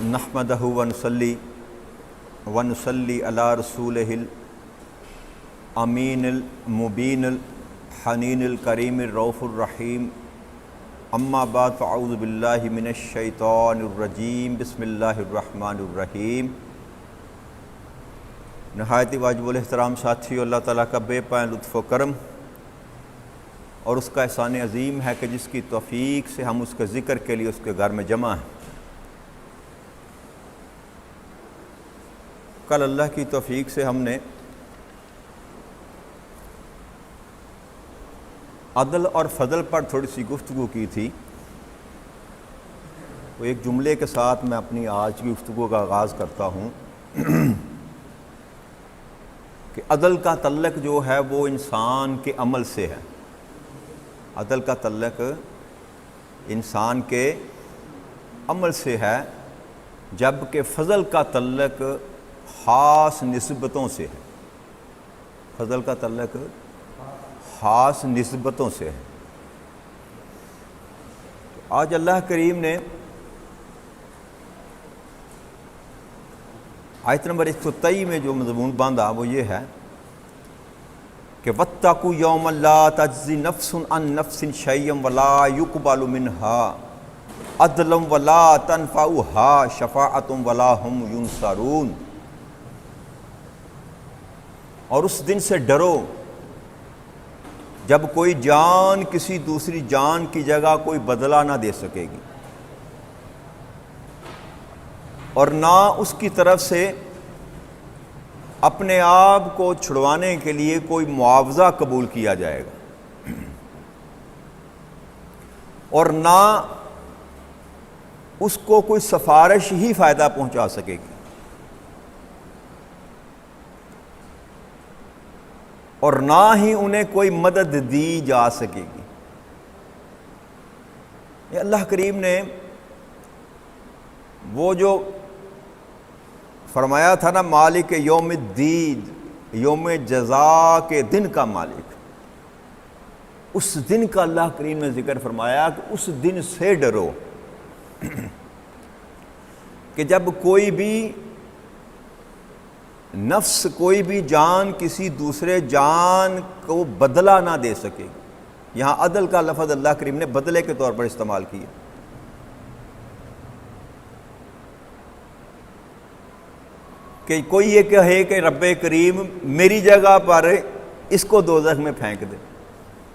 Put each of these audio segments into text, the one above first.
نحمدہ ونصلی علی رسولہ الامین المبین الحنین الکریم الرؤوف الرحیم اما بعد فاعوذ باللہ من الشیطان الرجیم بسم اللہ الرحمن الرحیم۔ نہایت واجب الاحترام ساتھیو، اللہ تعالیٰ کا بے پائے لطف و کرم اور اس کا احسان عظیم ہے کہ جس کی توفیق سے ہم اس کے ذکر کے لیے اس کے گھر میں جمع ہیں۔ کل اللہ کی توفیق سے ہم نے عدل اور فضل پر تھوڑی سی گفتگو کی تھی۔ وہ ایک جملے کے ساتھ میں اپنی آج کی گفتگو کا آغاز کرتا ہوں کہ عدل کا تعلق جو ہے وہ انسان کے عمل سے ہے۔ عدل کا تعلق انسان کے عمل سے ہے، جبکہ فضل کا تعلق خاص نسبتوں سے ہے۔ فضل کا تعلق خاص نسبتوں سے ہے۔ آج اللہ کریم نے آیت نمبر 123 میں جو مضمون باندھا وہ یہ ہے کہ وَاتَّقُوا يَوْمًا لَا تَجْزِي نَفْسٌ عَن نَفْسٍ شَيْئًا وَلَا يُقْبَلُ مِنْهَا عَدْلٌ وَلَا تَنْفَعُهَا شَفَاعَةٌ وَلَا هُمْ يُنصَرُونَ۔ اور اس دن سے ڈرو جب کوئی جان کسی دوسری جان کی جگہ کوئی بدلہ نہ دے سکے گی، اور نہ اس کی طرف سے اپنے آپ کو چھڑوانے کے لیے کوئی معاوضہ قبول کیا جائے گا، اور نہ اس کو کوئی سفارش ہی فائدہ پہنچا سکے گی، اور نہ ہی انہیں کوئی مدد دی جا سکے گی۔ یہ اللہ کریم نے وہ جو فرمایا تھا نا، مالک یوم الدین، یوم جزا کے دن کا مالک، اس دن کا اللہ کریم نے ذکر فرمایا کہ اس دن سے ڈرو کہ جب کوئی بھی نفس، کوئی بھی جان کسی دوسرے جان کو بدلہ نہ دے سکے گی۔ یہاں عدل کا لفظ اللہ کریم نے بدلے کے طور پر استعمال کیا۔ کہ کوئی یہ کہے کہ رب کریم میری جگہ پر اس کو دوزخ میں پھینک دے،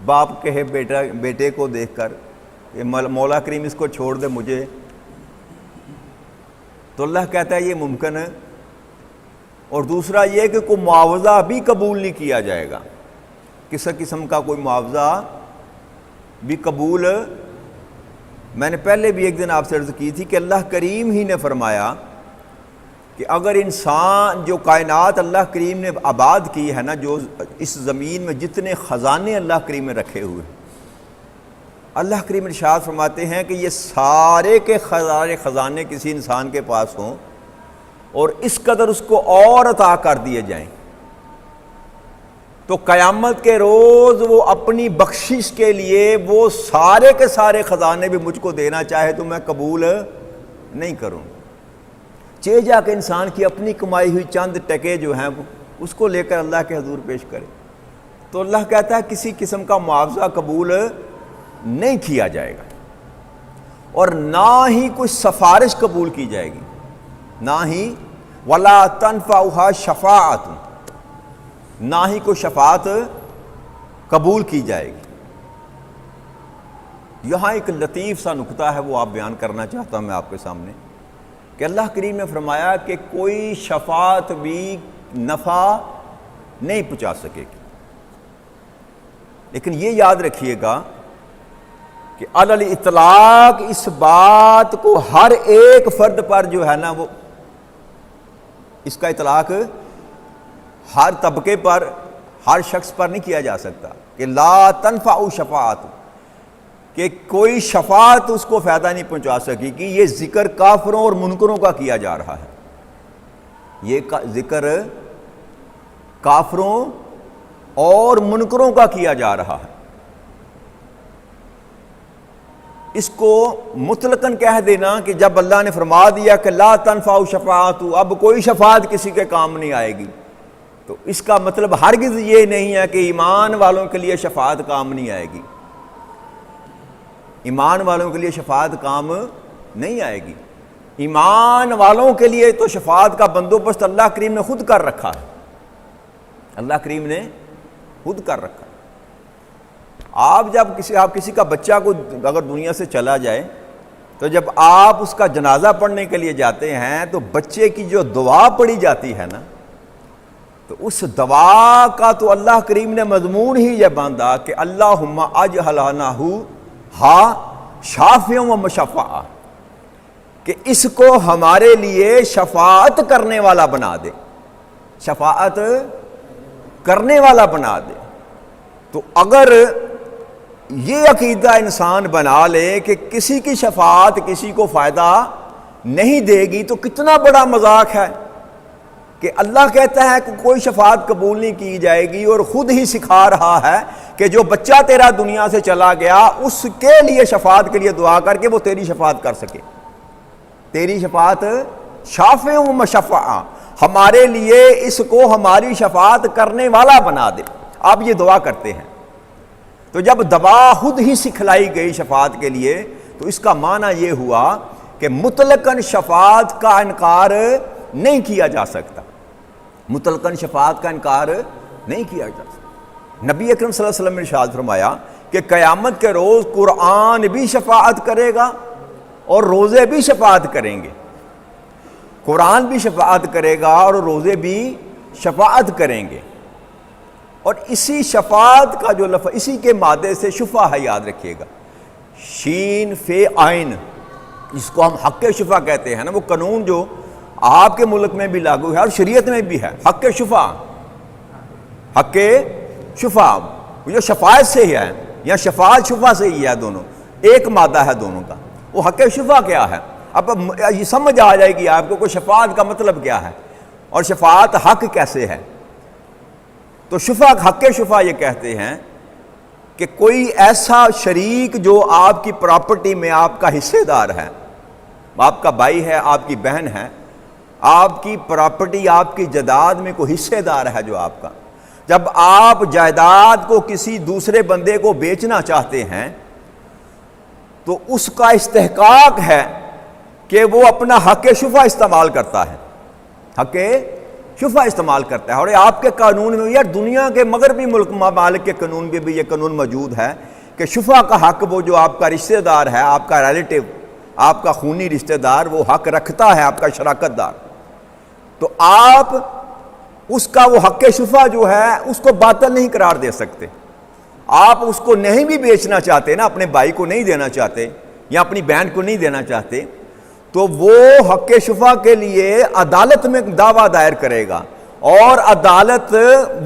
باپ کہے بیٹے کو دیکھ کر کہ مولا کریم اس کو چھوڑ دے مجھے، تو اللہ کہتا ہے یہ ممکن ہے۔ اور دوسرا یہ کہ کوئی معاوضہ بھی قبول نہیں کیا جائے گا، کسی قسم کا کوئی معاوضہ بھی قبول۔ میں نے پہلے بھی ایک دن آپ سے عرض کی تھی کہ اللہ کریم ہی نے فرمایا کہ اگر انسان، جو کائنات اللہ کریم نے آباد کی ہے نا، جو اس زمین میں جتنے خزانے اللہ کریم نے رکھے ہوئے، اللہ کریم ارشاد فرماتے ہیں کہ یہ سارے کے خزانے کسی انسان کے پاس ہوں اور اس قدر اس کو اور عطا کر دیے جائیں، تو قیامت کے روز وہ اپنی بخشش کے لیے وہ سارے کے سارے خزانے بھی مجھ کو دینا چاہے تو میں قبول نہیں کروں، چاہے جا کے انسان کی اپنی کمائی ہوئی چند ٹکے جو ہیں اس کو لے کر اللہ کے حضور پیش کرے، تو اللہ کہتا ہے کسی قسم کا معاوضہ قبول نہیں کیا جائے گا، اور نہ ہی کوئی سفارش قبول کی جائے گی، نہ ہی ولا تنفعها شفاعت، نہ ہی کوئی شفاعت قبول کی جائے گی۔ یہاں ایک لطیف سا نکتہ ہے، وہ آپ بیان کرنا چاہتا ہوں میں آپ کے سامنے، کہ اللہ کریم نے فرمایا کہ کوئی شفاعت بھی نفع نہیں پہنچا سکے گی، لیکن یہ یاد رکھیے گا کہ علی الاطلاق اس بات کو ہر ایک فرد پر جو ہے نا، وہ اس کا اطلاق ہر طبقے پر، ہر شخص پر نہیں کیا جا سکتا کہ لا تنفع شفاعت، کہ کوئی شفاعت اس کو فائدہ نہیں پہنچا سکے گی۔ یہ ذکر کافروں اور منکروں کا کیا جا رہا ہے، یہ ذکر کافروں اور منکروں کا کیا جا رہا ہے۔ اس کو مطلقاً کہہ دینا کہ جب اللہ نے فرما دیا کہ لا تنفع شفاعت، اب کوئی شفاعت کسی کے کام نہیں آئے گی، تو اس کا مطلب ہرگز یہ نہیں ہے کہ ایمان والوں کے لیے شفاعت کام نہیں آئے گی۔ ایمان والوں کے لیے شفاعت کام نہیں آئے گی۔ ایمان والوں کے لیے تو شفاعت کا بندوبست اللہ کریم نے خود کر رکھا ہے، اللہ کریم نے خود کر رکھا ہے۔ آپ کسی کا بچہ کو اگر دنیا سے چلا جائے تو جب آپ اس کا جنازہ پڑھنے کے لیے جاتے ہیں تو بچے کی جو دعا پڑھی جاتی ہے نا، تو اس دعا کا تو اللہ کریم نے مضمون ہی یہ باندھا کہ اللہم اجعلنہ شافعا و مشفعا، کہ اس کو ہمارے لیے شفاعت کرنے والا بنا دے، شفاعت کرنے والا بنا دے۔ تو اگر یہ عقیدہ انسان بنا لے کہ کسی کی شفاعت کسی کو فائدہ نہیں دے گی، تو کتنا بڑا مذاق ہے کہ اللہ کہتا ہے کہ کوئی شفاعت قبول نہیں کی جائے گی، اور خود ہی سکھا رہا ہے کہ جو بچہ تیرا دنیا سے چلا گیا اس کے لیے شفاعت کے لیے دعا کر کے وہ تیری شفاعت کر سکے، تیری شفاعت شافع و مشفع، ہمارے لیے اس کو ہماری شفاعت کرنے والا بنا دے۔ آپ یہ دعا کرتے ہیں، تو جب دعا خود ہی سکھلائی گئی شفاعت کے لیے، تو اس کا معنی یہ ہوا کہ مطلقاً شفاعت کا انکار نہیں کیا جا سکتا، مطلقاً شفاعت کا انکار نہیں کیا جا سکتا۔ نبی اکرم صلی اللہ علیہ وسلم نے ارشاد فرمایا کہ قیامت کے روز قرآن بھی شفاعت کرے گا اور روزے بھی شفاعت کریں گے، قرآن بھی شفاعت کرے گا اور روزے بھی شفاعت کریں گے۔ اور اسی شفاعت کا جو لفظ اسی کے مادے سے شفا ہے، یاد رکھیے گا، شین فے عین، جس کو ہم حق شفا کہتے ہیں نا، وہ قانون جو آپ کے ملک میں بھی لاگو ہے اور شریعت میں بھی ہے، حق شفا، حق شفا جو شفاعت سے ہی ہے یا شفاعت شفا سے ہی ہے، دونوں ایک مادہ ہے دونوں کا۔ وہ حق شفا کیا ہے؟ اب یہ سمجھ آ جائے گی آپ کو کہ شفاعت کا مطلب کیا ہے اور شفاعت حق کیسے ہے۔ تو شفا، حق شفا یہ کہتے ہیں کہ کوئی ایسا شریک جو آپ کی پراپرٹی میں آپ کا حصے دار ہے، آپ کا بھائی ہے، آپ کی بہن ہے، آپ کی پراپرٹی، آپ کی جائیداد میں کوئی حصے دار ہے جو آپ کا، جب آپ جائیداد کو کسی دوسرے بندے کو بیچنا چاہتے ہیں تو اس کا استحقاق ہے کہ وہ اپنا حق شفا استعمال کرتا ہے، حق شفا استعمال کرتا ہے۔ اور آپ کے قانون میں، یا دنیا کے مغربی ملک ممالک کے قانون میں بھی یہ قانون موجود ہے کہ شفا کا حق وہ جو آپ کا رشتہ دار ہے، آپ کا ریلیٹو، آپ کا خونی رشتہ دار، وہ حق رکھتا ہے، آپ کا شراکت دار۔ تو آپ اس کا وہ حق شفا جو ہے اس کو باطل نہیں قرار دے سکتے۔ آپ اس کو نہیں بھی بیچنا چاہتے نا، اپنے بھائی کو نہیں دینا چاہتے یا اپنی بہن کو نہیں دینا چاہتے، تو وہ حق شفا کے لیے عدالت میں دعویٰ دائر کرے گا، اور عدالت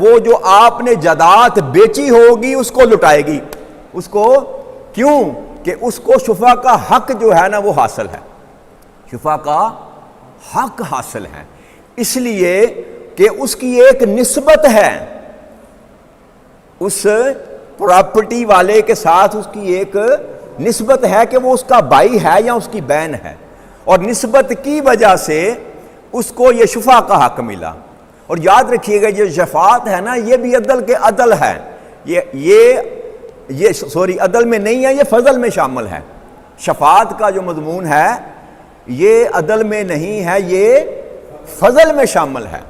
وہ جو آپ نے جائیداد بیچی ہوگی اس کو لٹائے گی، اس کو، کیوں کہ اس کو شفا کا حق جو ہے نا وہ حاصل ہے، شفا کا حق حاصل ہے، اس لیے کہ اس کی ایک نسبت ہے، اس پراپرٹی والے کے ساتھ اس کی ایک نسبت ہے کہ وہ اس کا بھائی ہے یا اس کی بہن ہے، اور نسبت کی وجہ سے اس کو یہ شفا کا حق ملا۔ اور یاد رکھیے گا یہ شفاعت ہے نا، یہ بھی عدل کے عدل ہے، یہ سوری عدل میں نہیں ہے، یہ فضل میں شامل ہے۔ شفاعت کا جو مضمون ہے یہ عدل میں نہیں ہے، یہ فضل میں شامل ہے۔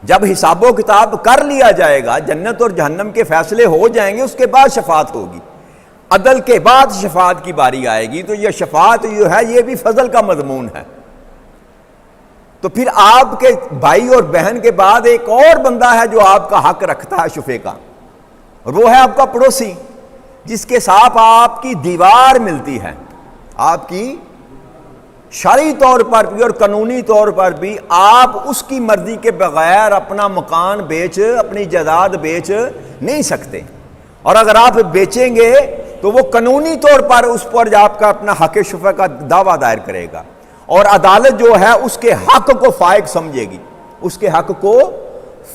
جب حساب و کتاب کر لیا جائے گا، جنت اور جہنم کے فیصلے ہو جائیں گے، اس کے بعد شفاعت ہوگی، عدل کے بعد شفاعت کی باری آئے گی، تو یہ شفاعت جو ہے یہ بھی فضل کا مضمون ہے۔ تو پھر آپ کے بھائی اور بہن کے بعد ایک اور بندہ ہے جو آپ کا حق رکھتا ہے شفے کا، اور وہ ہے آپ کا پڑوسی، جس کے ساتھ آپ کی دیوار ملتی ہے، آپ کی شرعی طور پر بھی اور قانونی طور پر بھی آپ اس کی مرضی کے بغیر اپنا مکان بیچ، اپنی جائیداد بیچ نہیں سکتے، اور اگر آپ بیچیں گے تو وہ قانونی طور پر اس پر آپ کا اپنا حق شفا کا دعویٰ دائر کرے گا، اور عدالت جو ہے اس کے حق کو فائق سمجھے گی، اس کے حق کو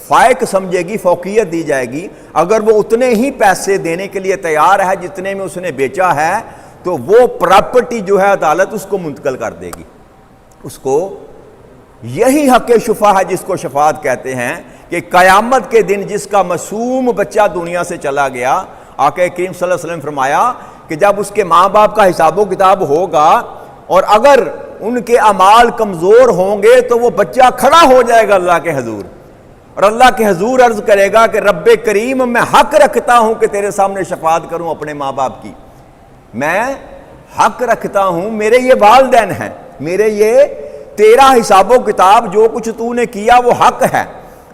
فائق سمجھے گی، فوقیت دی جائے گی۔ اگر وہ اتنے ہی پیسے دینے کے لیے تیار ہے جتنے میں اس نے بیچا ہے، تو وہ پراپرٹی جو ہے عدالت اس کو منتقل کر دے گی اس کو۔ یہی حق شفاعت ہے جس کو شفاعت کہتے ہیں، کہ قیامت کے دن جس کا معصوم بچہ دنیا سے چلا گیا، آقا کریم صلی اللہ علیہ وسلم فرمایا کہ جب اس کے ماں باپ کا حساب و کتاب ہوگا اور اگر ان کے اعمال کمزور ہوں گے تو وہ بچہ کھڑا ہو جائے گا اللہ کے حضور، اور اللہ کے حضور عرض کرے گا کہ رب کریم میں حق رکھتا ہوں کہ تیرے سامنے شفاعت کروں اپنے ماں باپ کی، میں حق رکھتا ہوں، میرے یہ والدین ہیں، میرے یہ تیرا حساب و کتاب جو کچھ تو نے کیا وہ حق ہے،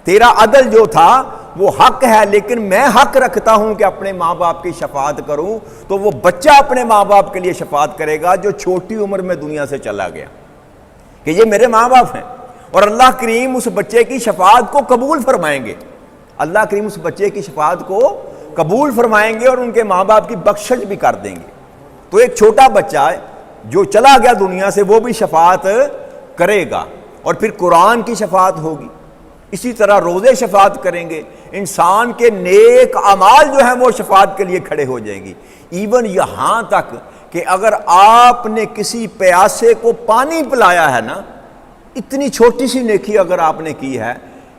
تیرا عدل جو تھا وہ حق ہے، لیکن میں حق رکھتا ہوں کہ اپنے ماں باپ کی شفاعت کروں۔ تو وہ بچہ اپنے ماں باپ کے لیے شفاعت کرے گا جو چھوٹی عمر میں دنیا سے چلا گیا، کہ یہ میرے ماں باپ ہیں، اور اللہ کریم اس بچے کی شفاعت کو قبول فرمائیں گے، اللہ کریم اس بچے کی شفاعت کو قبول فرمائیں گے اور ان کے ماں باپ کی بخشش بھی کر دیں گے۔ تو ایک چھوٹا بچہ جو چلا گیا دنیا سے وہ بھی شفاعت کرے گا، اور پھر قرآن کی شفاعت ہوگی، اسی طرح روزے شفاعت کریں گے، انسان کے نیک اعمال جو ہیں وہ شفاعت کے لیے کھڑے ہو جائیں گی۔ ایون یہاں تک کہ اگر آپ نے کسی پیاسے کو پانی پلایا ہے نا، اتنی چھوٹی سی نیکی اگر آپ نے کی ہے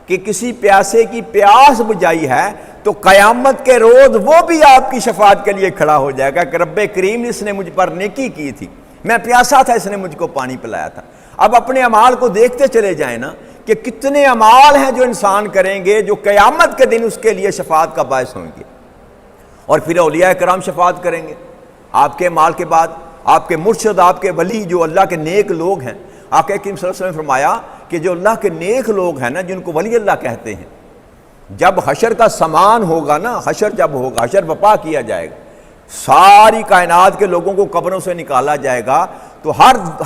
کہ کسی پیاسے کی پیاس بجھائی ہے، تو قیامت کے روز وہ بھی آپ کی شفاعت کے لیے کھڑا ہو جائے گا کہ رب کریم اس نے مجھ پر نیکی کی تھی، میں پیاسا تھا، اس نے مجھ کو پانی پلایا تھا۔ اب اپنے اعمال کو دیکھتے چلے جائیں نا کہ کتنے اعمال ہیں جو انسان کریں گے جو قیامت کے دن اس کے لیے شفاعت کا باعث ہوں گے، اور پھر اولیاء کرام شفاعت کریں گے آپ کے اعمال کے بعد، آپ کے مرشد، آپ کے ولی جو اللہ کے نیک لوگ ہیں۔ آقا کریم صلی اللہ علیہ وسلم نے فرمایا کہ جو اللہ کے نیک لوگ ہیں نا، جن کو ولی اللہ کہتے ہیں، جب حشر کا سامان ہوگا نا، حشر جب ہوگا، حشر بپا کیا جائے گا، ساری کائنات کے لوگوں کو قبروں سے نکالا جائے گا، تو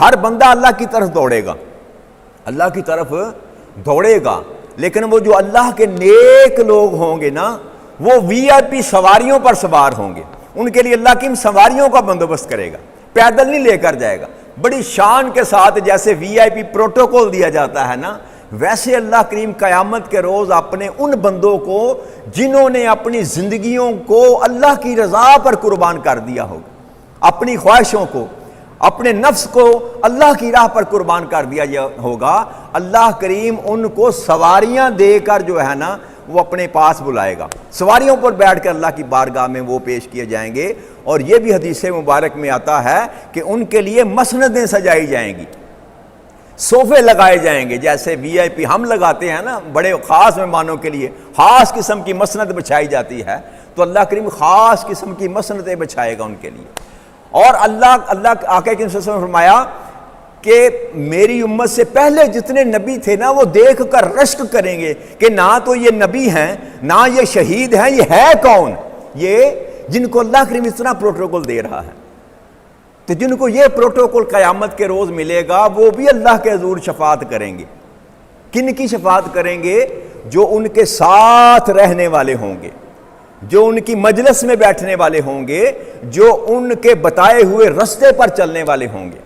ہر بندہ اللہ کی طرف دوڑے گا، اللہ کی طرف دوڑے گا، لیکن وہ جو اللہ کے نیک لوگ ہوں گے نا، وہ وی آئی پی سواریوں پر سوار ہوں گے، ان کے لیے اللہ کی ان سواریوں کا بندوبست کرے گا، پیدل نہیں لے کر جائے گا، بڑی شان کے ساتھ، جیسے وی آئی پی پروٹوکول دیا جاتا ہے نا، ویسے اللہ کریم قیامت کے روز اپنے ان بندوں کو جنہوں نے اپنی زندگیوں کو اللہ کی رضا پر قربان کر دیا ہوگا، اپنی خواہشوں کو، اپنے نفس کو اللہ کی راہ پر قربان کر دیا ہوگا، اللہ کریم ان کو سواریاں دے کر جو ہے نا وہ اپنے پاس بلائے گا، سواریوں پر بیٹھ کر اللہ کی بارگاہ میں وہ پیش کیے جائیں گے۔ اور یہ بھی حدیث مبارک میں آتا ہے کہ ان کے لیے مسندیں سجائی جائیں گی، صوفے لگائے جائیں گے، جیسے وی آئی پی ہم لگاتے ہیں نا بڑے خاص مہمانوں کے لیے، خاص قسم کی مسند بچھائی جاتی ہے، تو اللہ کریم خاص قسم کی مسندیں بچھائے گا ان کے لیے۔ اور اللہ آقا کریم صلی اللہ علیہ وسلم نے فرمایا کہ میری امت سے پہلے جتنے نبی تھے نا، وہ دیکھ کر رشک کریں گے کہ نہ تو یہ نبی ہیں، نہ یہ شہید ہیں، یہ ہے کون، یہ جن کو اللہ کریم اتنا پروٹوکول دے رہا ہے۔ تو جن کو یہ پروٹوکول قیامت کے روز ملے گا وہ بھی اللہ کے حضور شفاعت کریں گے۔ کن کی شفاعت کریں گے؟ جو ان کے ساتھ رہنے والے ہوں گے، جو ان کی مجلس میں بیٹھنے والے ہوں گے، جو ان کے بتائے ہوئے رستے پر چلنے والے ہوں گے،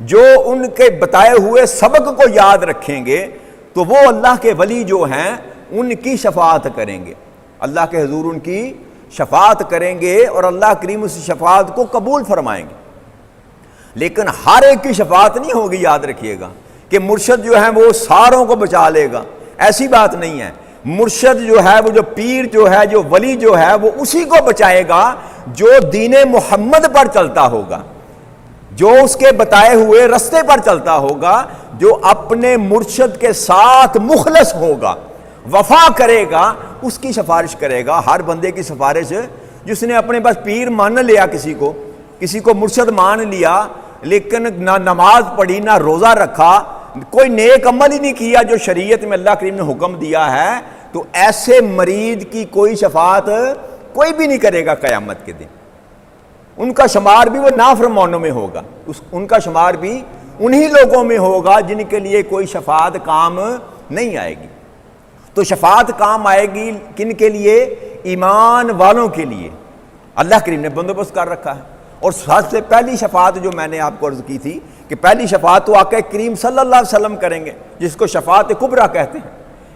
جو ان کے بتائے ہوئے سبق کو یاد رکھیں گے، تو وہ اللہ کے ولی جو ہیں ان کی شفاعت کریں گے، اللہ کے حضور ان کی شفاعت کریں گے، اور اللہ کریم اس شفاعت کو قبول فرمائیں گے۔ لیکن ہر ایک کی شفاعت نہیں ہوگی، یاد رکھیے گا کہ مرشد جو ہے وہ ساروں کو بچا لے گا، ایسی بات نہیں ہے۔ مرشد جو ہے، وہ جو پیر جو ہے، جو ولی جو ہے، وہ اسی کو بچائے گا جو دین محمد پر چلتا ہوگا، جو اس کے بتائے ہوئے رستے پر چلتا ہوگا، جو اپنے مرشد کے ساتھ مخلص ہوگا، وفا کرے گا، اس کی سفارش کرے گا۔ ہر بندے کی سفارش، جس نے اپنے بس پیر مان لیا، کسی کو مرشد مان لیا، لیکن نہ نماز پڑھی، نہ روزہ رکھا، کوئی نیک عمل ہی نہیں کیا جو شریعت میں اللہ کریم نے حکم دیا ہے، تو ایسے مرید کی کوئی شفاعت کوئی بھی نہیں کرے گا قیامت کے دن۔ ان کا شمار بھی وہ نافرمانوں میں ہوگا، ان کا شمار بھی انہی لوگوں میں ہوگا جن کے لیے کوئی شفاعت کام نہیں آئے گی۔ تو شفاعت کام آئے گی کن کے لیے؟ ایمان والوں کے لیے اللہ کریم نے بندوبست کر رکھا ہے۔ اور سب سے پہلی شفاعت جو میں نے آپ کو عرض کی تھی کہ پہلی شفاعت تو آقا کریم صلی اللہ علیہ وسلم کریں گے، جس کو شفاعت کبریٰ کہتے ہیں،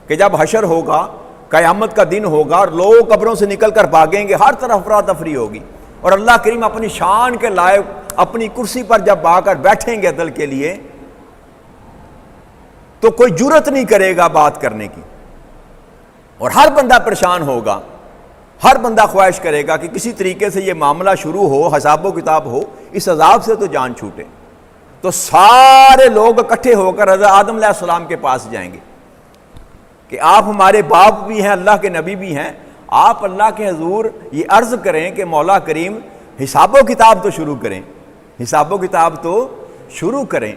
کہ جب حشر ہوگا، قیامت کا دن ہوگا، اور لوگ قبروں سے نکل کر بھاگیں گے، ہر طرف افراتفری ہوگی، اور اللہ کریم اپنی شان کے لائق اپنی کرسی پر جب آ کر بیٹھیں گے عدل کے لیے تو کوئی جرت نہیں کرے گا بات کرنے کی، اور ہر بندہ پریشان ہوگا، ہر بندہ خواہش کرے گا کہ کسی طریقے سے یہ معاملہ شروع ہو، حساب و کتاب ہو، اس عذاب سے تو جان چھوٹے۔ تو سارے لوگ اکٹھے ہو کر حضرت آدم علیہ السلام کے پاس جائیں گے کہ آپ ہمارے باپ بھی ہیں، اللہ کے نبی بھی ہیں، آپ اللہ کے حضور یہ عرض کریں کہ مولا کریم حساب و کتاب تو شروع کریں، حساب و کتاب تو شروع کریں۔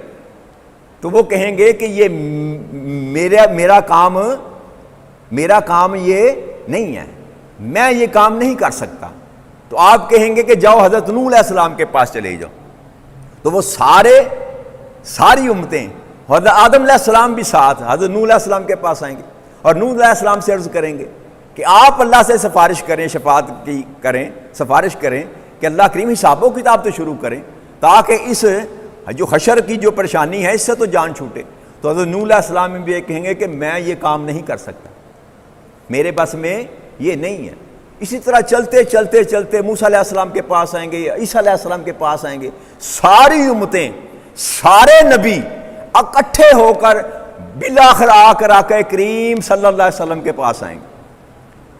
تو وہ کہیں گے کہ یہ میرا کام یہ نہیں ہے، میں یہ کام نہیں کر سکتا۔ تو آپ کہیں گے کہ جاؤ حضرت نوح علیہ السلام کے پاس چلے جاؤ۔ تو وہ ساری امتیں، حضرت آدم علیہ السلام بھی ساتھ حضرت نوح علیہ السلام کے پاس آئیں گے اور نوح علیہ السلام سے عرض کریں گے کہ آپ اللہ سے سفارش کریں، شفاعت کی کریں، سفارش کریں کہ اللہ کریم حساب و کتاب تو شروع کریں تاکہ اس جو حشر کی جو پریشانی ہے اس سے تو جان چھوٹے۔ تو حضرت نوح علیہ السلام بھی یہ کہیں گے کہ میں یہ کام نہیں کر سکتا، میرے بس میں یہ نہیں ہے۔ اسی طرح چلتے چلتے چلتے موسیٰ علیہ السلام کے پاس آئیں گے، عیسیٰ علیہ السلام کے پاس آئیں گے، ساری امتیں، سارے نبی اکٹھے ہو کر بالآخر آ کر آقا کریم صلی اللہ علیہ وسلم کے پاس آئیں گے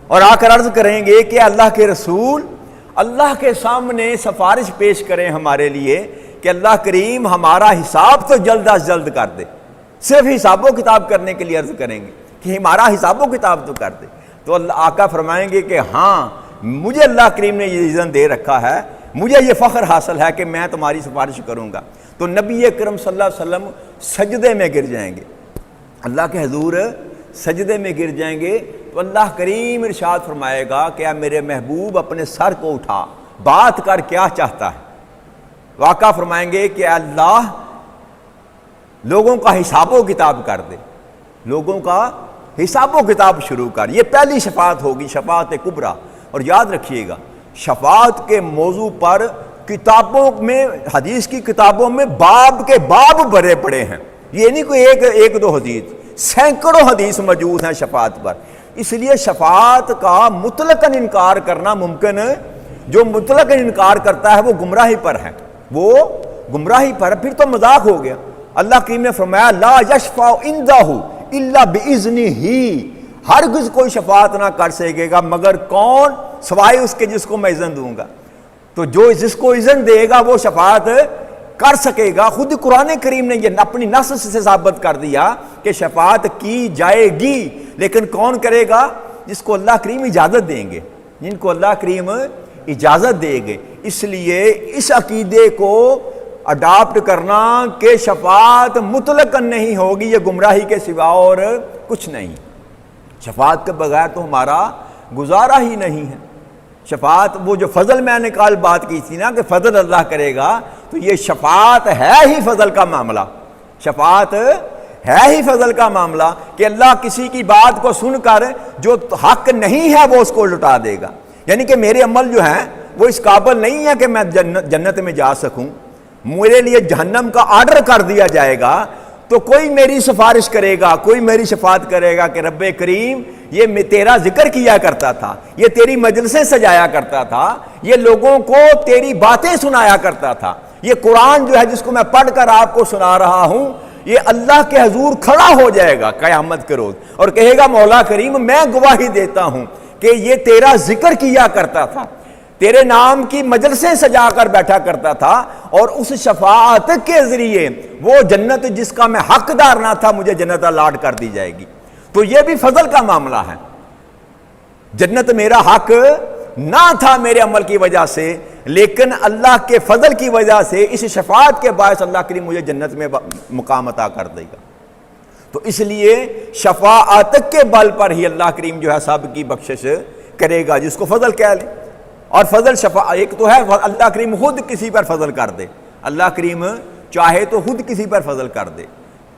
اور آ کر عرض کریں گے کہ اللہ کے رسول اللہ کے سامنے سفارش پیش کریں ہمارے لیے کہ اللہ کریم ہمارا حساب تو جلد از جلد کر دے۔ صرف حساب و کتاب کرنے کے لیے عرض کریں گے کہ ہمارا حساب و کتاب تو کر دے۔ تو اللہ آقا فرمائیں گے کہ ہاں مجھے اللہ کریم نے یہ اذن دے رکھا ہے، مجھے یہ فخر حاصل ہے کہ میں تمہاری سفارش کروں گا۔ تو نبی اکرم صلی اللہ علیہ وسلم سجدے میں گر جائیں گے، اللہ کے حضور سجدے میں گر جائیں گے۔ تو اللہ کریم ارشاد فرمائے گا کہ اے میرے محبوب اپنے سر کو اٹھا، بات کر، کیا چاہتا ہے؟ آقا فرمائیں گے کہ اللہ لوگوں کا حساب و کتاب کر دے، لوگوں کا حساب و کتاب شروع کر۔ یہ پہلی شفاعت ہوگی، شفاعت کبریٰ۔ اور یاد رکھیے گا شفاعت کے موضوع پر کتابوں میں، حدیث کی کتابوں میں باب کے باب بھرے پڑے ہیں، یہ نہیں کوئی ایک دو حدیث، سینکڑوں حدیث موجود ہیں شفاعت پر۔ اس لیے شفاعت کا مطلقاً انکار کرنا ممکن ہے، جو مطلقاً انکار کرتا ہے وہ گمراہی پر ہے، وہ گمراہی پر، پھر تو مذاق ہو گیا۔ اللہ کریم نے فرمایا لا یشفع عندہ الا باذنہ، ہرگز کوئی شفاعت نہ کر سکے گا مگر کون؟ سوائے اس کے جس کو میں اذن دوں گا۔ تو جس کو اذن دے گا وہ شفاعت کر سکے گا۔ خود قرآن کریم نے یہ اپنی نص سے ثابت کر دیا کہ شفاعت کی جائے گی، لیکن کون کرے گا؟ جس کو اللہ کریم اجازت دیں گے، جن کو اللہ کریم اجازت دے گے۔ اس لیے اس عقیدے کو اڈاپٹ کرنا کہ شفاعت مطلقاً نہیں ہوگی، یہ گمراہی کے سوا اور کچھ نہیں۔ شفاعت کے بغیر تو ہمارا گزارا ہی نہیں ہے۔ شفاعت، وہ جو فضل میں نے کل بات کی تھی نا کہ فضل اللہ کرے گا، تو یہ شفاعت ہے ہی فضل کا معاملہ، شفاعت ہے ہی فضل کا معاملہ کہ اللہ کسی کی بات کو سن کر جو حق نہیں ہے وہ اس کو لٹا دے گا۔ یعنی کہ میرے عمل جو ہیں وہ اس قابل نہیں ہے کہ میں جنت میں جا سکوں، میرے لیے جہنم کا آرڈر کر دیا جائے گا، تو کوئی میری سفارش کرے گا، کوئی میری شفاعت کرے گا کہ رب کریم یہ تیرا ذکر کیا کرتا تھا، یہ تیری مجلسیں سجایا کرتا تھا، یہ لوگوں کو تیری باتیں سنایا کرتا تھا، یہ قرآن جو ہے جس کو میں پڑھ کر آپ کو سنا رہا ہوں، یہ اللہ کے حضور کھڑا ہو جائے گا قیامت کے روز اور کہے گا مولا کریم میں گواہی دیتا ہوں کہ یہ تیرا ذکر کیا کرتا تھا، تیرے نام کی مجلسیں سجا کر بیٹھا کرتا تھا، اور اس شفاعت کے ذریعے وہ جنت جس کا میں حقدار نہ تھا مجھے جنت الاٹ کر دی جائے گی۔ تو یہ بھی فضل کا معاملہ ہے، جنت میرا حق نہ تھا میرے عمل کی وجہ سے، لیکن اللہ کے فضل کی وجہ سے اس شفاعت کے باعث اللہ کریم مجھے جنت میں مقام عطا کر دے گا۔ تو اس لیے شفاعت کے بل پر ہی اللہ کریم جو ہے سب کی بخشش کرے گا، جس کو فضل کہہ لیں۔ اور فضل ایک تو ہے اللہ کریم خود کسی پر فضل کر دے، اللہ کریم چاہے تو خود کسی پر فضل کر دے،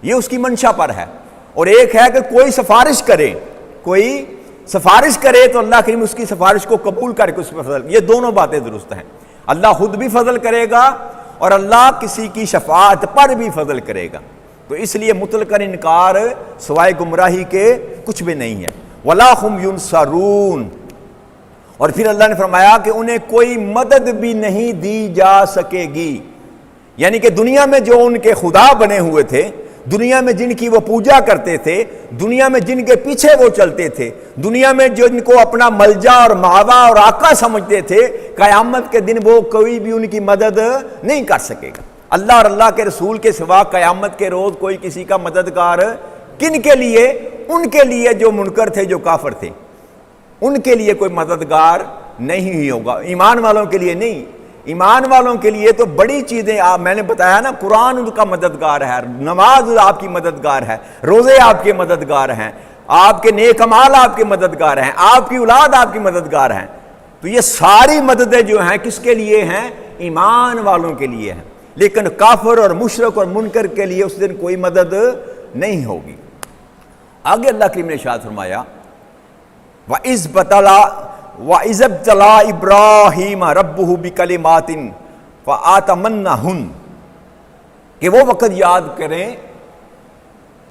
یہ اس کی منشا پر ہے۔ اور ایک ہے کہ کوئی سفارش کرے، کوئی سفارش کرے تو اللہ کریم اس کی سفارش کو قبول کر کے اس پر فضل، یہ دونوں باتیں درست ہیں، اللہ خود بھی فضل کرے گا اور اللہ کسی کی شفاعت پر بھی فضل کرے گا۔ تو اس لیے مطلقاً انکار سوائے گمراہی کے کچھ بھی نہیں ہے۔ وَلَا هُمْ يُنصَرُونَ، اور پھر اللہ نے فرمایا کہ انہیں کوئی مدد بھی نہیں دی جا سکے گی، یعنی کہ دنیا میں جو ان کے خدا بنے ہوئے تھے، دنیا میں جن کی وہ پوجا کرتے تھے، دنیا میں جن کے پیچھے وہ چلتے تھے، دنیا میں جو ان کو اپنا ملجا اور ماوا اور آقا سمجھتے تھے، قیامت کے دن وہ کوئی بھی ان کی مدد نہیں کر سکے گا۔ اللہ اور اللہ کے رسول کے سوا قیامت کے روز کوئی کسی کا مددگار کن کے لیے؟ ان کے لیے جو منکر تھے، جو کافر تھے، ان کے لیے کوئی مددگار نہیں ہی ہوگا، ایمان والوں کے لیے نہیں۔ ایمان والوں کے لیے تو بڑی چیزیں میں نے بتایا نا، قرآن ان کا مددگار ہے، نماز آپ کی مددگار ہے، روزے آپ کے مددگار ہیں، آپ کے نیک اعمال آپ کے مددگار ہیں، آپ کی اولاد آپ کی مددگار ہیں۔ تو یہ ساری مددیں جو ہیں کس کے لیے ہیں؟ ایمان والوں کے لیے ہیں، لیکن کافر اور مشرک اور منکر کے لیے اس دن کوئی مدد نہیں ہوگی۔ آگے اللہ کریم نے ارشاد فرمایا وَإِذْ ابْتَلَىٰ إِبْرَاهِيمَ رَبُّهُ بِكَلِمَاتٍ فَأَتَمَّنَّهُنَّ، کہ وہ وقت یاد کریں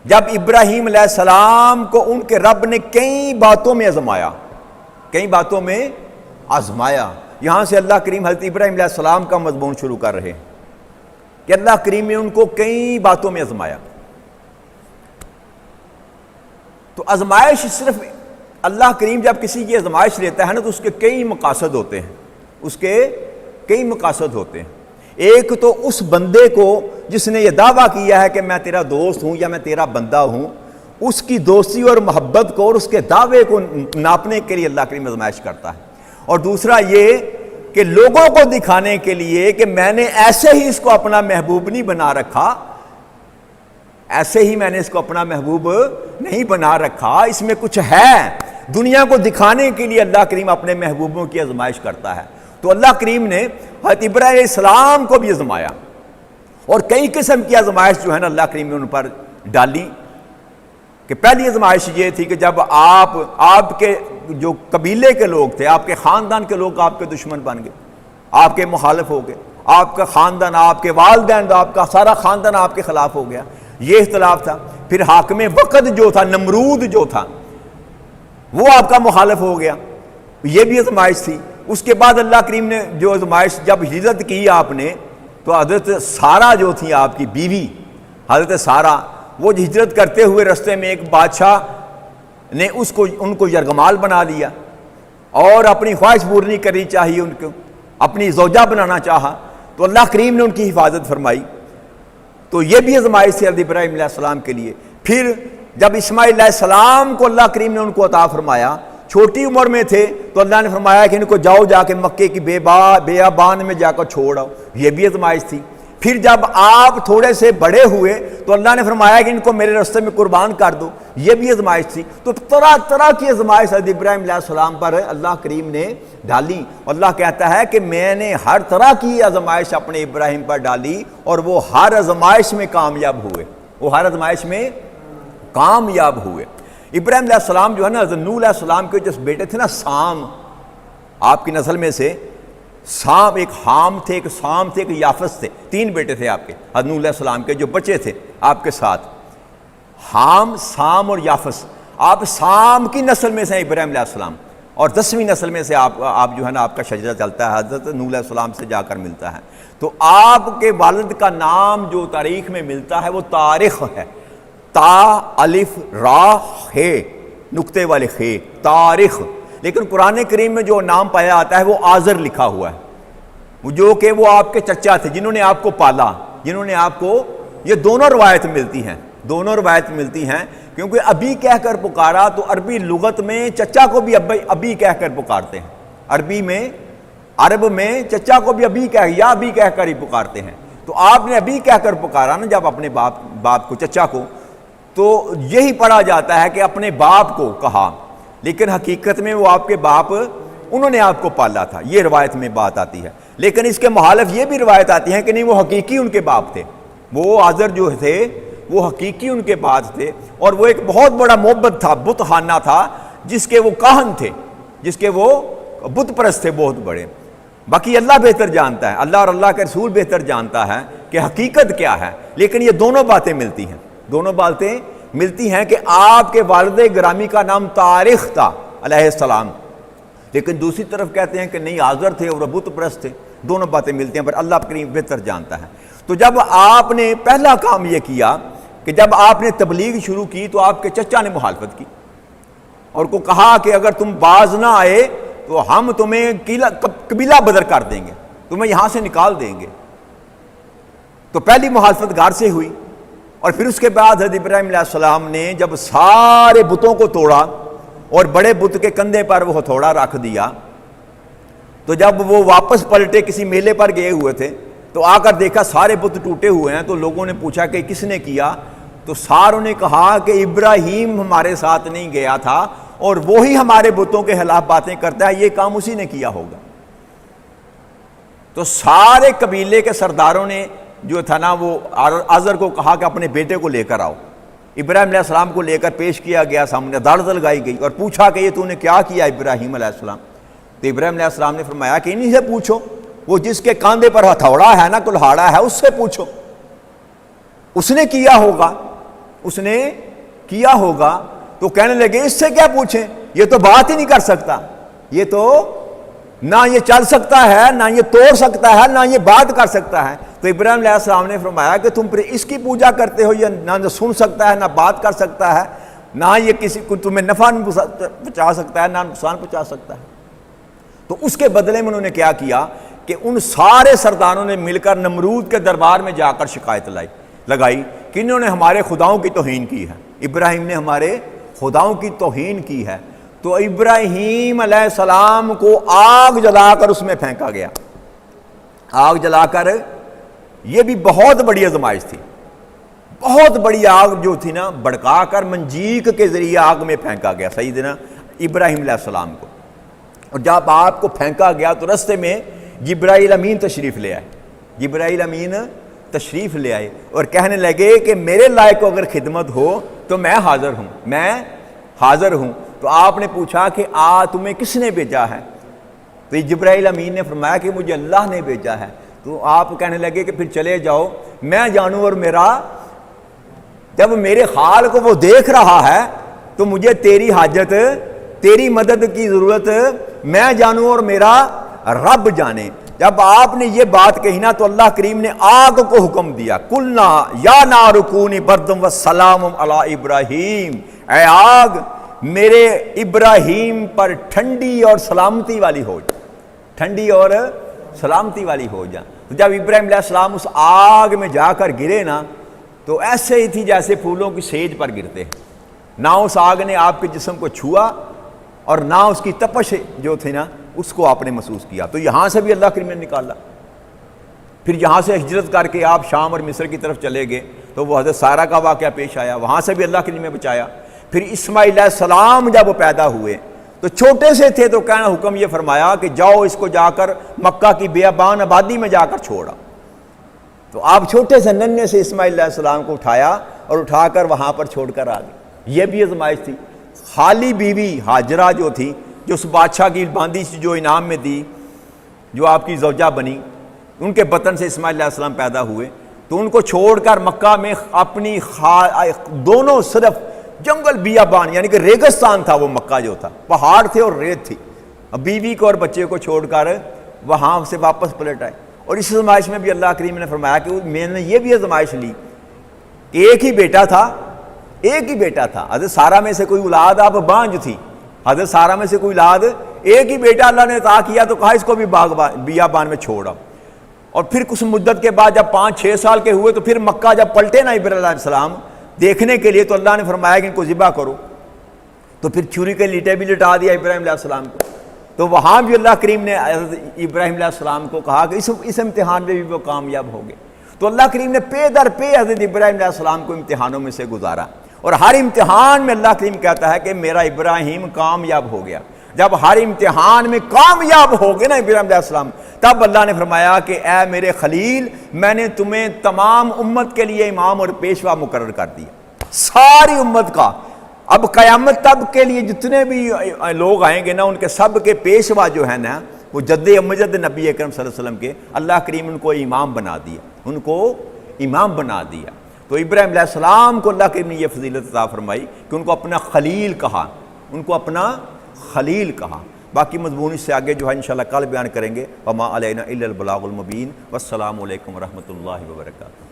جب ابراہیم علیہ السلام کو ان کے رب نے کئی باتوں میں آزمایا، کئی باتوں میں آزمایا۔ یہاں سے اللہ کریم حضرت ابراہیم علیہ السلام کا مضمون شروع کر رہے ہیں کہ اللہ کریم نے ان کو کئی باتوں میں آزمایا۔ تو آزمائش صرف اللہ کریم جب کسی کی آزمائش لیتا ہے نا تو اس کے کئی مقاصد ہوتے ہیں، اس کے کئی مقاصد ہوتے ہیں۔ ایک تو اس بندے کو جس نے یہ دعویٰ کیا ہے کہ میں تیرا دوست ہوں یا میں تیرا بندہ ہوں، اس کی دوستی اور محبت کو اور اس کے دعوے کو ناپنے کے لیے اللہ کریم آزمائش کرتا ہے۔ اور دوسرا یہ کہ لوگوں کو دکھانے کے لیے کہ میں نے ایسے ہی اس کو اپنا محبوب نہیں بنا رکھا، ایسے ہی میں نے اس کو اپنا محبوب نہیں بنا رکھا، اس میں کچھ ہے، دنیا کو دکھانے کے لیے اللہ کریم اپنے محبوبوں کی آزمائش کرتا ہے۔ تو اللہ کریم نے حضرت ابراہیم علیہ السلام کو بھی آزمایا، اور کئی قسم کی آزمائش جو ہے نا اللہ کریم نے ان پر ڈالی۔ کہ پہلی آزمائش یہ تھی کہ جب آپ کے جو قبیلے کے لوگ تھے، آپ کے خاندان کے لوگ آپ کے دشمن بن گئے، آپ کے مخالف ہو گئے، آپ کا خاندان، آپ کے والدین، آپ کا سارا خاندان آپ کے خلاف ہو گیا، یہ اختلاف تھا۔ پھر حاکم وقت جو تھا، نمرود جو تھا، وہ آپ کا مخالف ہو گیا، یہ بھی آزمائش تھی۔ اس کے بعد اللہ کریم نے جو آزمائش، جب ہجرت کی آپ نے تو حضرت سارہ جو تھی آپ کی بیوی، حضرت سارہ، وہ ہجرت کرتے ہوئے رستے میں ایک بادشاہ نے ان کو یرغمال بنا لیا اور اپنی خواہش پوری کرنی چاہیے، ان کو اپنی زوجہ بنانا چاہا، تو اللہ کریم نے ان کی حفاظت فرمائی۔ تو یہ بھی آزمائش تھی حضرت ابراہیم علیہ السلام کے لیے۔ پھر جب اسماعیل علیہ السلام کو اللہ کریم نے ان کو عطا فرمایا، چھوٹی عمر میں تھے، تو اللہ نے فرمایا کہ ان کو جاؤ جا کے مکے کی بیابان میں جا کر چھوڑ آؤ، یہ بھی آزمائش تھی۔ پھر جب آپ تھوڑے سے بڑے ہوئے تو اللہ نے فرمایا کہ ان کو میرے راستے میں قربان کر دو، یہ بھی آزمائش تھی۔ تو طرح طرح کی آزمائش حضرت ابراہیم علیہ السلام پر اللہ کریم نے ڈالی، اور اللہ کہتا ہے کہ میں نے ہر طرح کی آزمائش اپنے ابراہیم پر ڈالی، اور وہ ہر آزمائش میں کامیاب ہوئے، وہ ہر آزمائش میں کامیاب ہوئے۔ ابراہیم علیہ السلام جو ہے نا، حضرت نوح علیہ السلام کے جو بیٹے تھے نا، سام، آپ کی نسل میں سے سام، ایک حام تھے، ایک سام تھے، ایک یافس تھے، تین بیٹے تھے آپ کے حضرت نوح علیہ السلام کے جو بچے تھے آپ کے ساتھ، حام، سام اور یافس۔ آپ سام کی نسل میں سے ہیں ابراہیم علیہ السلام، اور 10ویں نسل میں سے آپ جو ہے نا، آپ کا شجرہ چلتا ہے، حضرت نوح علیہ السلام سے جا کر ملتا ہے۔ تو آپ کے والد کا نام جو تاریخ میں ملتا ہے وہ تاریخ ہے، تا الف را خے، نقطے والے خے، تاریخ۔ لیکن قرآن کریم میں جو نام پایا آتا ہے وہ آزر لکھا ہوا ہے، جو کہ وہ آپ کے چچا تھے، جنہوں نے آپ کو پالا، جنہوں نے آپ کو، یہ دونوں روایت ملتی ہیں، دونوں روایت ملتی ہیں، کیونکہ ابھی کہہ کر پکارا تو عربی لغت میں چچا کو بھی ابھی کہہ کر پکارتے ہیں، عربی میں، عرب میں چچا کو بھی ابھی کہہ کر ہی پکارتے ہیں۔ تو آپ نے ابھی کہہ کر پکارا نا جب اپنے باپ کو، چچا کو، تو یہی پڑھا جاتا ہے کہ اپنے باپ کو کہا، لیکن حقیقت میں وہ آپ کے باپ، انہوں نے آپ کو پالا تھا، یہ روایت میں بات آتی ہے۔ لیکن اس کے مخالف یہ بھی روایت آتی ہے کہ نہیں، وہ حقیقی ان کے باپ تھے، وہ آزر جو تھے وہ حقیقی ان کے باپ تھے، اور وہ ایک بہت بڑا معبد تھا، بت خانہ تھا، جس کے وہ کاہن تھے، جس کے وہ بت پرست تھے بہت بڑے۔ باقی اللہ بہتر جانتا ہے، اللہ اور اللہ کے رسول بہتر جانتا ہے کہ حقیقت کیا ہے، لیکن یہ دونوں باتیں ملتی ہیں، دونوں باتیں ملتی ہیں کہ آپ کے والد گرامی کا نام تاریخ تھا علیہ السلام، لیکن دوسری طرف کہتے ہیں کہ نہیں آزر تھے اور بت پرست تھے. دونوں باتیں ملتی ہیں، پر اللہ کریم بہتر جانتا ہے. تو جب آپ نے پہلا کام یہ کیا کہ جب آپ نے تبلیغ شروع کی تو آپ کے چچا نے مخالفت کی اور کو کہا کہ اگر تم باز نہ آئے تو ہم تمہیں قبیلہ بدر کر دیں گے، تمہیں یہاں سے نکال دیں گے. تو پہلی مخالفت گھر سے ہوئی، اور پھر اس کے بعد حضرت ابراہیم علیہ السلام نے جب سارے بتوں کو توڑا اور بڑے بت کے کندھے پر وہ ہتھوڑا رکھ دیا، تو جب وہ واپس پلٹے، کسی میلے پر گئے ہوئے تھے تو آ کر دیکھا سارے بت ٹوٹے ہوئے ہیں. تو لوگوں نے پوچھا کہ کس نے کیا؟ تو ساروں نے کہا کہ ابراہیم ہمارے ساتھ نہیں گیا تھا اور وہی ہمارے بتوں کے خلاف باتیں کرتا ہے، یہ کام اسی نے کیا ہوگا. تو سارے قبیلے کے سرداروں نے جو تھا نا وہ آزر کو کہا کہ اپنے بیٹے کو لے کر آؤ. ابراہیم علیہ السلام کو لے کر پیش کیا گیا، سامنے عدالت لگائی گئی اور پوچھا کہ یہ تو نے کیا کیا ابراہیم علیہ السلام؟ تو ابراہیم علیہ السلام نے فرمایا کہ انہی سے پوچھو، وہ جس کے کاندھے پر ہتھوڑا ہے نا، کلہاڑا ہے، اس سے پوچھو، اس نے کیا ہوگا، اس نے کیا ہوگا. تو کہنے لگے اس سے کیا پوچھیں، یہ تو بات ہی نہیں کر سکتا، یہ تو نہ یہ چل سکتا ہے، نہ یہ توڑ سکتا ہے، نہ یہ بات کر سکتا ہے. تو ابراہیم علیہ السلام نے فرمایا کہ تم پھر اس کی پوجا کرتے ہو، یہ نہ سن سکتا ہے، نہ بات کر سکتا ہے، نہ یہ کسی کو تمہیں نفع پہنچا سکتا ہے، نہ نقصان پہنچا سکتا ہے. تو اس کے بدلے میں انہوں نے کیا کیا کہ ان سارے سرداروں نے مل کر نمرود کے دربار میں جا کر شکایت لگائی کہ انہوں نے ہمارے خداؤں کی توہین کی ہے، ابراہیم نے ہمارے خداؤں کی توہین کی ہے. تو ابراہیم علیہ السلام کو آگ جلا کر اس میں پھینکا گیا. آگ جلا کر، یہ بھی بہت بڑی آزمائش تھی، بہت بڑی آگ جو تھی نا، بھڑکا کر منجیق کے ذریعے آگ میں پھینکا گیا سیدنا ابراہیم علیہ السلام کو. اور جب آپ کو پھینکا گیا تو رستے میں جبرائیل امین تشریف لے آئے. جبرائیل امین تشریف لے آئے اور کہنے لگے کہ میرے لائق اگر خدمت ہو تو میں حاضر ہوں، میں حاضر ہوں. تو آپ نے پوچھا کہ تمہیں کس نے بھیجا ہے؟ تو جبرائیل امین نے فرمایا کہ مجھے اللہ نے بھیجا ہے. تو آپ کہنے لگے کہ پھر چلے جاؤ، میں جانوں اور میرا جب میرے حال کو وہ دیکھ رہا ہے تو مجھے تیری حاجت، تیری مدد کی ضرورت میں جانوں اور میرا رب جانے. جب آپ نے یہ بات کہی نا تو اللہ کریم نے آگ کو حکم دیا، قلنا یا نار کونی بردم والسلام علی ابراہیم، اے آگ میرے ابراہیم پر ٹھنڈی اور سلامتی والی ہو جا، ٹھنڈی اور سلامتی والی ہو جا. تو جب ابراہیم علیہ السلام اس آگ میں جا کر گرے نا تو ایسے ہی تھی جیسے پھولوں کی سیج پر گرتے ہیں. نہ اس آگ نے آپ کے جسم کو چھوا اور نہ اس کی تپش جو تھی نا اس کو آپ نے محسوس کیا. تو یہاں سے بھی اللہ کریم نے نکالا. پھر یہاں سے ہجرت کر کے آپ شام اور مصر کی طرف چلے گئے تو وہ حضرت سارہ کا واقعہ پیش آیا، وہاں سے بھی اللہ کریم نے بچایا. پھر اسماعیل علیہ السلام جب وہ پیدا ہوئے تو چھوٹے سے تھے تو کہنا حکم یہ فرمایا کہ جاؤ اس کو جا کر مکہ کی بیابان آبادی میں جا کر چھوڑا. تو آپ چھوٹے سے ننھے سے اسماعیل علیہ السلام کو اٹھایا اور اٹھا کر وہاں پر چھوڑ کر آ گئے. یہ بھی آزمائش تھی. خالی بیوی ہاجرہ جو تھی، جو اس بادشاہ کی باندی سے جو انعام میں دی، جو آپ کی زوجہ بنی، ان کے بطن سے اسماعیل علیہ السلام پیدا ہوئے، تو ان کو چھوڑ کر مکہ میں اپنی دونوں صرف جنگل بیابان یعنی کہ ریگستان تھا، وہ مکہ جو تھا پہاڑ تھے اور ریت تھی. اب بیوی کو اور بچے کو چھوڑ کر وہاں سے واپس پلٹ آئے. اور اس آزمائش میں بھی اللہ کریم نے فرمایا کہ میں نے یہ بھی آزمائش لی کہ ایک ہی بیٹا تھا، ایک ہی بیٹا تھا. حضرت سارہ میں سے کوئی اولاد آپ بانجھ تھی، حضرت سارہ میں سے کوئی اولاد، ایک ہی بیٹا اللہ نے عطا کیا تو کہا اس کو بھی بیابان میں چھوڑا. اور پھر کچھ مدت کے بعد جب 5-6 سال کے ہوئے تو پھر مکہ جب پلٹے نا ابراہیم علیہ السلام دیکھنے کے لیے تو اللہ نے فرمایا کہ ان کو ذبح کرو. تو پھر چھری کے لیٹے بھی لٹا دیا ابراہیم علیہ السلام کو. تو وہاں بھی اللہ کریم نے ابراہیم علیہ السلام کو کہا کہ اس امتحان میں بھی وہ کامیاب ہو گئے. تو اللہ کریم نے پے در پے حضرت ابراہیم علیہ السلام کو امتحانوں میں سے گزارا. اور ہر امتحان میں اللہ کریم کہتا ہے کہ میرا ابراہیم کامیاب ہو گیا. جب ہر امتحان میں کامیاب ہو گئے نا ابراہیم علیہ السلام، تب اللہ نے فرمایا کہ اے میرے خلیل، میں نے تمہیں تمام امت کے لیے امام اور پیشوا مقرر کر دیا، ساری امت کا. اب قیامت تب کے لیے جتنے بھی لوگ آئیں گے نا ان کے سب کے پیشوا جو ہے نا وہ جد امجد نبی اکرم صلی اللہ علیہ وسلم کے، اللہ کریم ان کو امام بنا دیا، ان کو امام بنا دیا. تو ابراہیم علیہ السلام کو اللہ کریم نے یہ فضیلت عطا فرمائی کہ ان کو اپنا خلیل کہا، ان کو اپنا خلیل کہا. باقی مضمون اس سے آگے جو ہے انشاءاللہ کل بیان کریں گے. وما علینا الا البلاغ المبین. والسلام علیکم ورحمۃ اللہ وبرکاتہ.